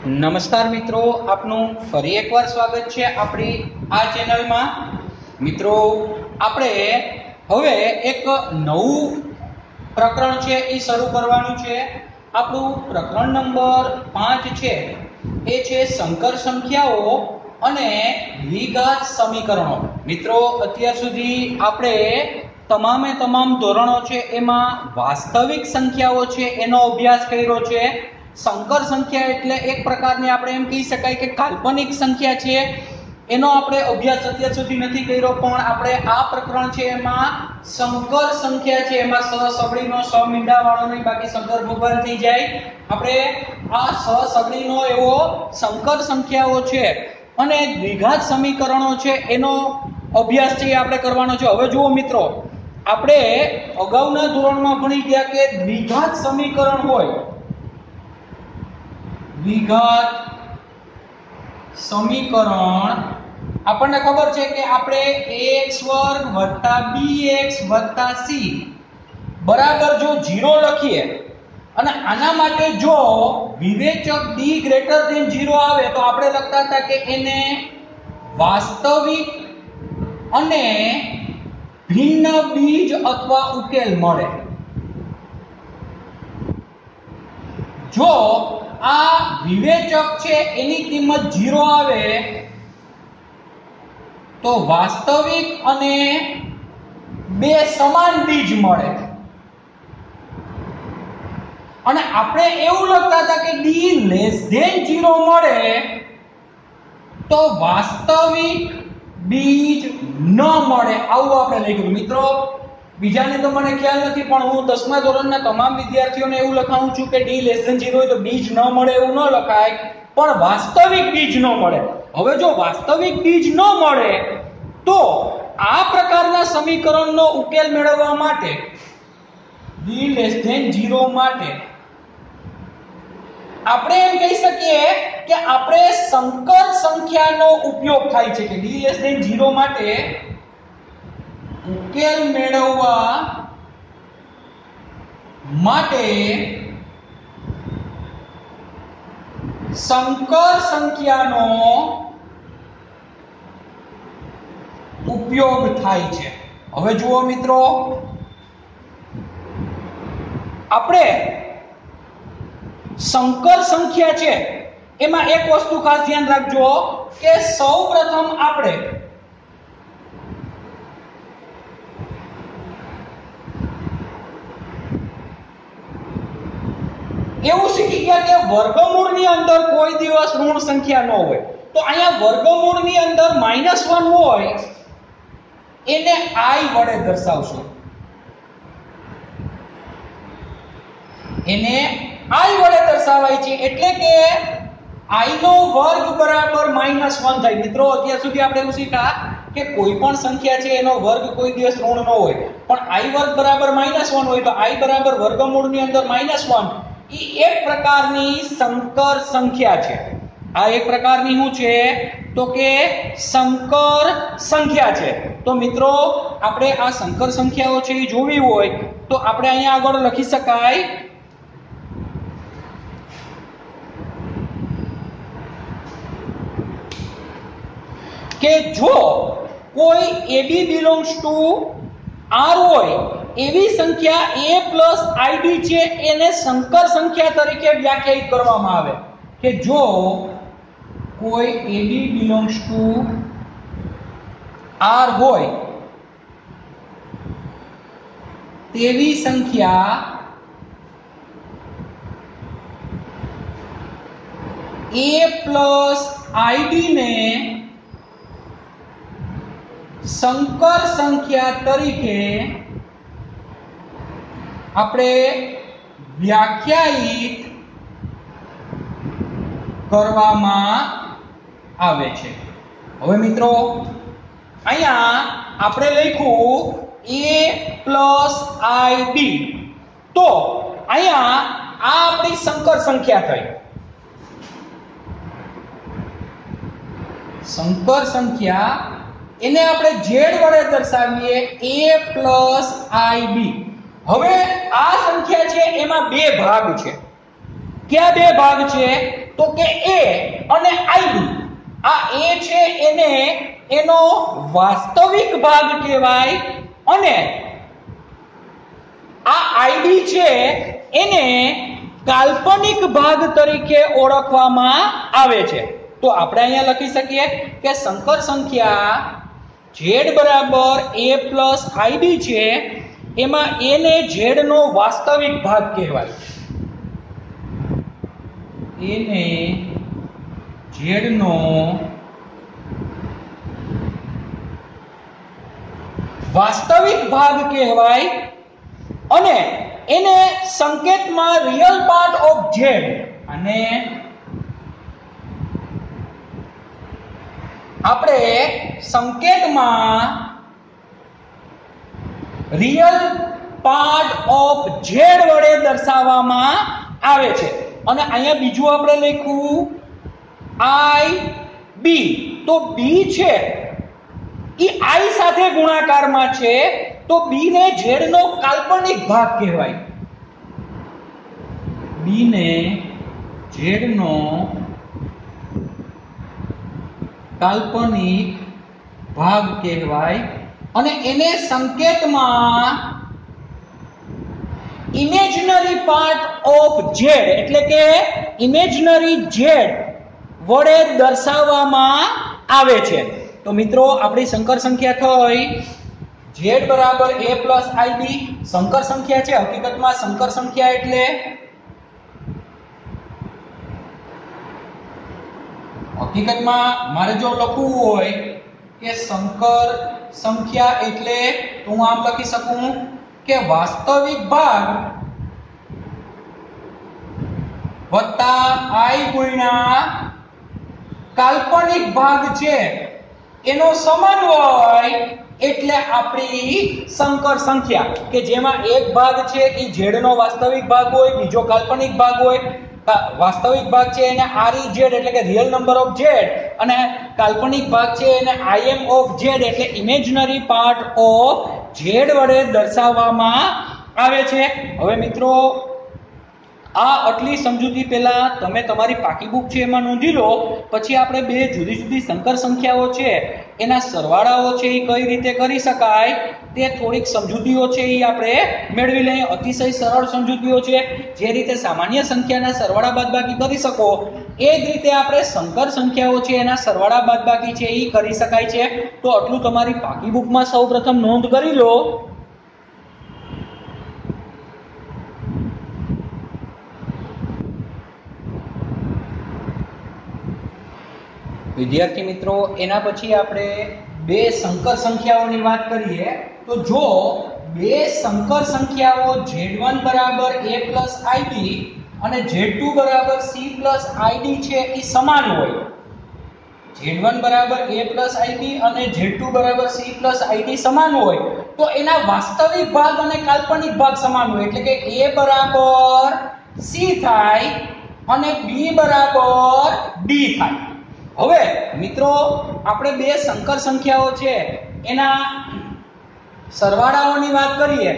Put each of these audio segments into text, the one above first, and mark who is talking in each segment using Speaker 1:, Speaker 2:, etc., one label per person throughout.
Speaker 1: નમસ્કાર મિત્રો, આપનું ફરી એકવાર સ્વાગત છે આપણી આ ચેનલમાં। મિત્રો, આપણે હવે એક નવું પ્રકરણ છે એ શરૂ કરવાનું છે। આપણું પ્રકરણ નંબર 5 છે એ છે સંકર સંખ્યાઓ અને દ્વિઘાત સમીકરણો। મિત્રો, અત્યાર સુધી આપણે તમામે તમામ ધોરણો છે એમાં વાસ્તવિક સંખ્યાઓ છે એનો અભ્યાસ કર્યો છે। સંકર સંખ્યા એટલે એક પ્રકારની આપણે એમ કહી શકાય કે કાલ્પનિક સંખ્યા છે, એનો આપણે અભ્યાસ અત્યાર સુધી નથી કર્યો, પણ આપણે આ પ્રકરણ છે એમાં સંકર સંખ્યા છે, એમાં સહસબળીનો સમીંડાવાળો નહીં, બાકી સંકર ભગવાન થઈ જાય। આપણે આ સહસબળીનો એવો સંકર સંખ્યાઓ છે અને દ્વિઘાત સમીકરણો છે એનો અભ્યાસ છે આપણે કરવાનો છે। હવે જુઓ મિત્રો, આપણે અગાઉના ધોરણમાં ભણી ગયા કે દ્વિઘાત સમીકરણ હોય, દ્વિઘાત સમીકરણ આપણને ખબર છે કે આપણે ax² + bx + c બરાબર જો 0 લખીએ અને આના માટે જો વિવેચક d > 0 આવે તો આપણે લખતા હતા કે એને વાસ્તવિક અને ભિન્ન બીજ અથવા ઉકેલ મળે। જો આ વિવેચક છે એની કિંમત 0 આવે તો વાસ્તવિક અને બે સમાન બીજ મળે, અને આપણે એવું લખતા હતા કે d < 0 મળે તો વાસ્તવિક બીજ ન મળે, આવું આપણે લખ્યું। મિત્રો, બીજાને તો મને ખ્યાલ નથી, પણ હું 10મા ધોરણના તમામ વિદ્યાર્થીઓને એવું લખાવું છું કે d < 0 હોય તો બીજ ન મળે એવું ન લખાય, પણ વાસ્તવિક બીજ ન મળે। હવે જો વાસ્તવિક બીજ ન મળે તો આ પ્રકારના સમીકરણનો ઉકેલ મેળવવા માટે d < 0 માટે આપણે એમ કહી શકીએ કે આપણે સંકર સંખ્યાનો ઉપયોગ થાય છે કે d < 0 માટે ઉકેલ મેળવવા માટે સંકર સંખ્યાનો ઉપયોગ થાય છે। હવે જુઓ મિત્રો, આપણે સંકર સંખ્યા છે એમાં એક વસ્તુ ખાસ ધ્યાન રાખજો કે સૌપ્રથમ આપણે એવું શીખી ગયા કે વર્ગમૂળની અંદર કોઈ દિવસ ઋણ સંખ્યા ન હોય, તો અહીંયા વર્ગમૂળની અંદર -1 હોય એને i વડે દર્શાવશું, એને i વડે દર્શાવાય છે, એટલે કે i નો વર્ગ બરાબર -1 થાય। મિત્રો, અત્યાર સુધી આપણે એવું શીખ્યા કે કોઈ પણ સંખ્યા છે એનો વર્ગ કોઈ દિવસ ઋણ ન હોય, પણ i વર્ગ બરાબર -1 હોય તો i બરાબર વર્ગમૂળની અંદર -1 એ એક પ્રકારની સંકર સંખ્યા છે। આ એક પ્રકારની શું છે તો કે સંકર સંખ્યા છે। તો મિત્રો, આપણે આ સંકર સંખ્યાઓ છે એ જોવી હોય તો આપણે અહીંયા આગળ લખી શકાય કે જો કોઈ AB ∈ R હોય એવી સંખ્યા a + ib છે એને સંકર સંખ્યા તરીકે વ્યાખ્યાયિત કરવામાં આવે કે જો કોઈ AB ∈ R હોય તેવી સંખ્યા a + ib ને સંકર સંખ્યા તરીકે આપણે વ્યાખ્યાયિત કરવામાં આવે છે। હવે મિત્રો, અહીંયા આપણે લખ્યું a + ib, તો અહીંયા આ આપણી સંકર સંખ્યા થઈ। સંકર સંખ્યા એને આપણે z વડે દર્શાવીએ a + ib। હવે આ સંખ્યા છે એમાં બે ભાગ છે। क्या बे भाग छे તો કે a અને ib. આ a છે એને એનો વાસ્તવિક ભાગ કહેવાય અને આ ib છે એને કાલ્પનિક ભાગ તરીકે ઓળખવામાં આવે છે. તો આપણે અહીંયા લખી શકીએ કે સંકર સંખ્યા z બરાબર a પ્લસ ib છે એમાં a ને z નો વાસ્તવિક ભાગ કહેવાય. a ને z નો વાસ્તવિક ભાગ કહેવાય અને એને સંકેતમાં રિયલ પાર્ટ ઓફ z અને આપણે સંકેતમાં રિયલ પાર્ટ ઓફ z વડે દર્શાવવામાં આવે છે. અને અહીંયા બીજું આપણે લખ્યું i b. તો b છે ઈ i સાથે ગુણાકારમાં છે તો b ને z નો કાલ્પનિક ભાગ કહેવાય. b ને z નો કાલ્પનિક ભાગ કહેવાય અને એને સંકેતમાં ઇમેજનરી પાર્ટ ઓફ z એટલે કે ઇમેજનરી z વડે દર્શાવવામાં આવે છે. તો મિત્રો આપણી સંકર સંખ્યા થઈ z બરાબર a પ્લસ ib. સંકર સંખ્યા છે, હકીકતમાં સંકર સંખ્યા એટલે મારે જો લખવું હોય કે સંકર સંખ્યા એટલે તો હું આમ લખી શકું કે વાસ્તવિક ભાગ વત્તા i ગુણ્યા કાલ્પનિક ભાગ છે એનો સમન્વય એટલે આપણી સંકર સંખ્યા કે જેમાં એક ભાગ છે એ z નો વાસ્તવિક ભાગ હોય, બીજો કાલ્પનિક ભાગ હોય. વાસ્તવિક ભાગ છે એને REZ એટલે કે રિયલ નંબર ઓફ z અને કાલ્પનિક ભાગ છે એને IM ઓફ z એટલે ઇમેજનરી પાર્ટ ઓફ z વડે દર્શાવવામાં આવે છે. હવે મિત્રો આ આટલી સમજૂતી પહેલા તમે તમારી પાકી બુક છે એમાં નોંધી લો. પછી આપણે બે જુદી જુદી સંકર સંખ્યાઓ છે એના સરવાળાઓ છે એ કઈ રીતે કરી શકાય તે થોડીક સમજૂતીઓ છે એ આપણે મેળવી લઈએ. અતિશય સરળ સમજૂતીઓ છે. જે રીતે સામાન્ય સંખ્યાના સરવાળા બાદબાકી કરી શકો એ જ રીતે આપણે સંકર સંખ્યાઓ છે એના સરવાળા બાદબાકી છે એ કરી શકાય છે. તો આટલું તમારી પાકી બુકમાં સૌપ્રથમ નોંધ કરી લો. વિદ્યાર્થી મિત્રો એના પછી આપણે બે સંકર સંખ્યાઓની વાત કરીએ. તો જો બે સંકર સંખ્યાઓ z1 બરાબર a પ્લસ ib અને z2 બરાબર c પ્લસ id છે એ સમાન હોય, z1 બરાબર a પ્લસ ib અને z2 બરાબર c પ્લસ id સમાન હોય તો એના વાસ્તવિક ભાગ અને કાલ્પનિક ભાગ સમાન હોય. એટલે કે a બરાબર c થાય અને b બરાબર d થાય. હવે મિત્રો આપણે બે સંકર સંખ્યાઓ છે એના સરવાળાઓની વાત કરીએ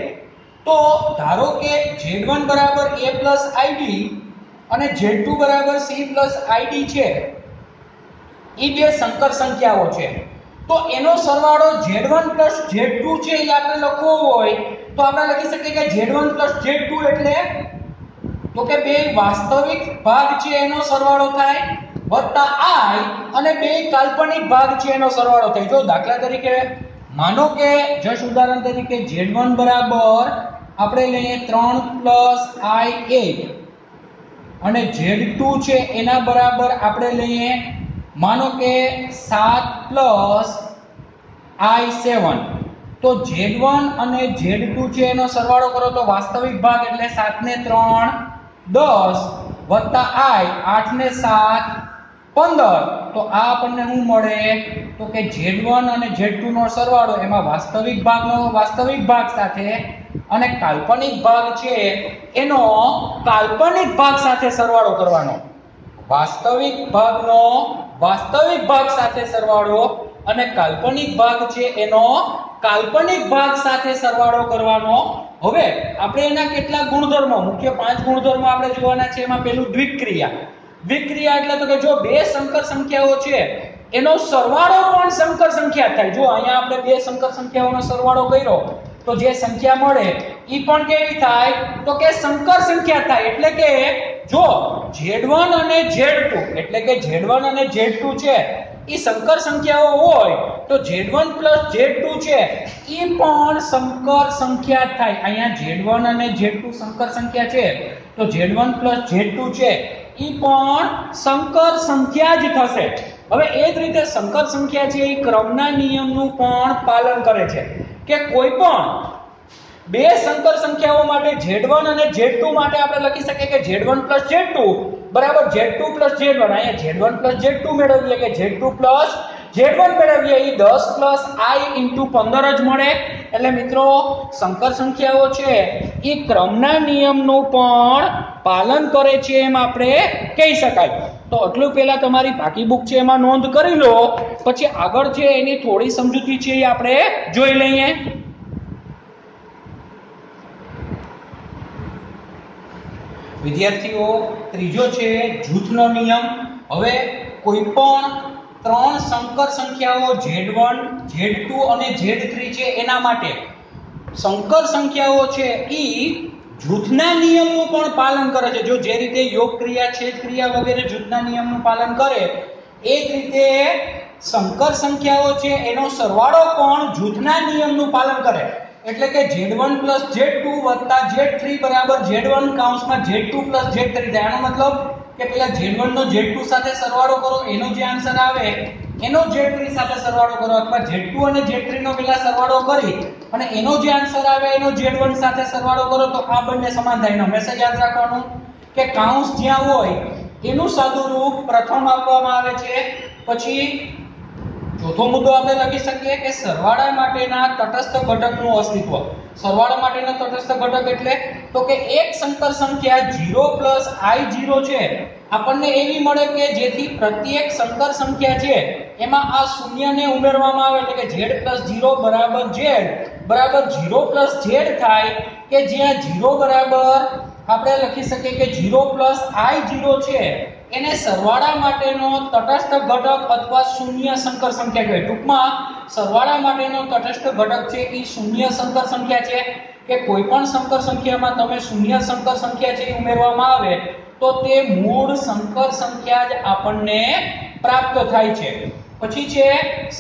Speaker 1: તો ધારો કે z1 બરાબર a પ્લસ ib અને z2 બરાબર c પ્લસ id છે એ બે સંકર સંખ્યાઓ છે. તો એનો સરવાળો z1 પ્લસ z2 છે એ આપણે લખવો હોય તો આપણે લખી શકીએ કે z1 પ્લસ z2 એટલે તો કે બે વાસ્તવિક ભાગ છે એનો સરવાળો થાય વત્તા i અને બે કાલ્પનિક ભાગ છે એનો સરવાળો થાય. જો દાખલા તરીકે માનો કે જસ્ટ ઉદાહરણ તરીકે z1 બરાબર આપણે લઈએ 3 i8 અને z2 છે એના બરાબર આપણે લઈએ માનો કે 7 i7. તો z1 અને z2 છે એનો સરવાળો કરો તો વાસ્તવિક ભાગ એટલે 7 ને 3 10 વત્તા i 8 ને 7 15. તો આ આપણને શું મળે તો કે z1 અને z2 નો સરવાળો એમાં વાસ્તવિક ભાગ સાથે અને કાલ્પનિક ભાગ છે એનો કાલ્પનિક ભાગ સાથે સરવાળો કરવાનો. વાસ્તવિક ભાગનો વાસ્તવિક ભાગ સાથે સરવાળો અને કાલ્પનિક ભાગ છે એનો કાલ્પનિક ભાગ સાથે સરવાળો કરવાનો. હવે આપણે એના કેટલા ગુણધર્મો મુખ્ય 5 ગુણધર્મો આપણે જોવાના છે. એમાં પહેલું દ્વિક્રિયા. વિક્રિયા એટલે તો કે જો બે સંકર સંખ્યાઓ છે એનો સરવાળો પણ સંકર સંખ્યા થાય. જો અહીંયા આપણે બે સંકર સંખ્યાઓનો સરવાળો કર્યો તો જે સંખ્યા મળે ઈ પણ કેવી થાય તો કે સંકર સંખ્યા થાય. એટલે કે જો Z1 અને Z2 એટલે કે Z1 અને Z2 છે ઈ સંકર સંખ્યાઓ હોય તો Z1 Z2 છે ઈ પણ સંકર સંખ્યા થાય. અહીંયા Z1 અને Z2 સંકર સંખ્યા છે તો Z1 Z2 છે ઈ પણ સંકર સંખ્યા જ થશે. હવે એ જ રીતે સંકર સંખ્યા છે એ ક્રમના નિયમનું પણ પાલન કરે છે કે કોઈ પણ બે સંકર સંખ્યાઓ માટે Z1 અને Z2 માટે આપણે લખી શકીએ કે Z1 Z2 બરાબર Z2 Z1. અહીંયા Z1 Z2 મેળવીએ કે Z2 Z1 મેળવીએ એ 10 I * 15 જ મળે. એટલે મિત્રો સંકર સંખ્યાઓ છે એ ક્રમના નિયમનું પણ પાલન કરે છે એમ આપણે કહી શકાય. તો આટલું પહેલા તમારી બાકી બુક છે એમાં નોંધ કરી લો, પછી આગળ છે એની થોડી સમજૂતી છે એ આપણે જોઈ લઈએ. વિદ્યાર્થીઓ ત્રીજો છે જૂથનો નિયમ. હવે કોઈ પણ ત્રણ સંકર સંખ્યાઓ Z1 Z2 અને Z3 છે એના માટે સંકર સંખ્યાઓ છે ઈ જૂથના નિયમનું પણ પાલન કરે છે. જો જે રીતે યોગ ક્રિયા છેદ ક્રિયા વગેરે જૂથના નિયમનું પાલન કરે એ જ રીતે સંકર સંખ્યાઓ છે એનો સરવાળો પણ જૂથના નિયમનું પાલન કરે. એટલે કે Z1 Z2 Z3 બરાબર Z1 કૌંસમાં Z2 Z3 થાય. આનો મતલબ કે પેલા Z1 નો Z2 સાથે સરવાળો કરો એનો જે આન્સર આવે એનો Z3 સાથે સરવાળો કરો, અથવા Z2 અને Z3 નો પેલા સરવાળો કરી અને એનો જે આન્સર આવે એનો Z1 સાથે સરવાળો કરો તો આ બંને સમાન થાય. હંમેશા યાદ રાખવાનું કે કૌંસ જ્યાં હોય એનું સાદુરૂપ પ્રથમ આપવામાં આવે છે. પછી ચોથો મુદ્દો આપણે લખી શકીએ કે સરવાળા માટેના તટસ્થ ઘટકનું અસ્તિત્વ. સરવાળા માટેનો તટસ્થ ઘટક એટલે તો કે એક સંકર સંખ્યા 0 I0 છે આપણને એવી મળે કે જેથી પ્રત્યેક સંકર સંખ્યા છે એમાં આ શૂન્યને ઉમેરવામાં આવે એટલે કે Z + 0 બરાબર Z બરાબર 0 + Z થાય કે જ્યાં 0 બરાબર આપણે લખી શકીએ કે 0 + I0 છે એને સરવાળા માટેનો તટસ્થ ઘટક અથવા શૂન્ય સંકર સંખ્યા કહેવાય. ટૂંકમાં સરવાળા માટેનો તટસ્થ ઘટક છે એ શૂન્ય સંકર સંખ્યા છે કે કોઈ પણ સંકર સંખ્યામાં તમે શૂન્ય સંકર સંખ્યા છે ઉમેરવામાં આવે તો તે મૂળ સંકર સંખ્યા જ આપણને પ્રાપ્ત થાય છે. પછી છે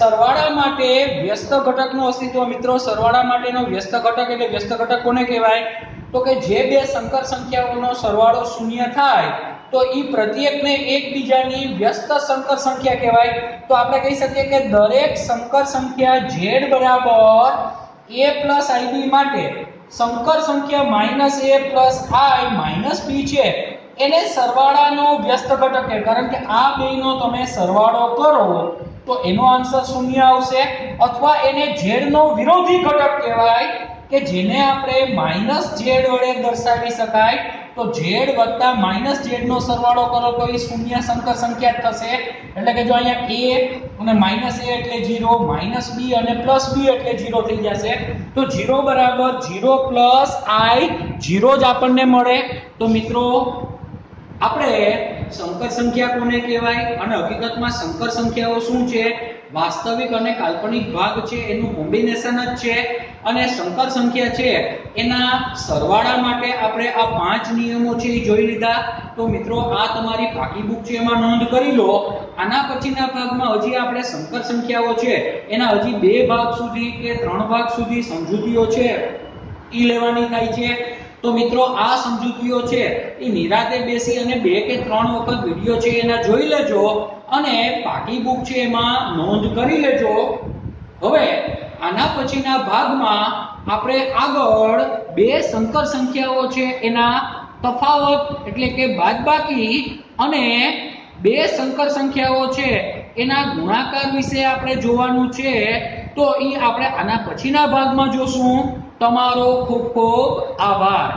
Speaker 1: સરવાળા માટે વ્યસ્ત ઘટકનું અસ્તિત્વ. મિત્રો સરવાળા માટેનો વ્યસ્ત ઘટક એટલે વ્યસ્ત ઘટક કોને કહેવાય તો કે જે બે સંકર સંખ્યાઓનો સરવાળો શૂન્ય થાય તો ઈ પ્રત્યેકને એકબીજાની વ્યસ્ત સંકર સંખ્યા કહેવાય. તો આપણે કહી શકીએ કે દરેક સંકર સંખ્યા Z બરાબર a + ib માટે સંકર સંખ્યા -a + i - b છે એને સરવાળાનો વ્યસ્ત ઘટક કહેવાય. કારણ કે આ બેયનો તમે સરવાળો કરો તો એનો આન્સર શૂન્ય આવશે, અથવા એને Z નો વિરોધી ઘટક કહેવાય કે જેને આપણે -z વડે દર્શાવી શકાય. તો Z + -z નો સરવાળો કરો તો એ શૂન્ય સંકર સંખ્યા થશે. એટલે કે જો અહીંયા a અને -a એટલે 0, -b અને +b એટલે 0 થઈ જશે. તો 0 બરાબર 0 + i 0 જ આપણને મળે. તો મિત્રો આપણે સંકર સંખ્યા કોને કહેવાય અને હકીકતમાં સંકર સંખ્યાઓ શું છે, વાસ્તવિક અને કાલ્પનિક ભાગ છે એનું કોમ્બિનેશન જ છે. અને સંકર સંખ્યા છે એના સરવાળા માટે આપણે આ 5 નિયમો છે એ જોઈ લીધા. તો મિત્રો આ તમારી પાકી બુક છે એમાં નોંધ કરી લો. આના પછીના ભાગમાં હજી આપણે સંકર સંખ્યાઓ છે એના હજી 2 ભાગ સુધી કે 3 ભાગ સુધી સમજૂતીઓ છે ઈ લેવાની થાય છે. તો મિત્રો આ સમજૂતીઓ છે એ નિરાતે બેસી અને 2 કે 3 વખત વિડિયો છે એના જોઈ લેજો અને પાકી બુક છે એમાં નોંધ કરી લેજો. હવે આના પછીના ભાગમાં આપણે આગળ 2 સંકર સંખ્યાઓ છે એના તફાવત એટલે કે બાદબાકી અને 2 સંકર સંખ્યાઓ છે એના ગુણાકાર વિશે આપણે જોવાનું છે. તો ઈ આપણે આના પછીના ભાગમાં જોશું. તમારો ખૂબ ખૂબ આભાર.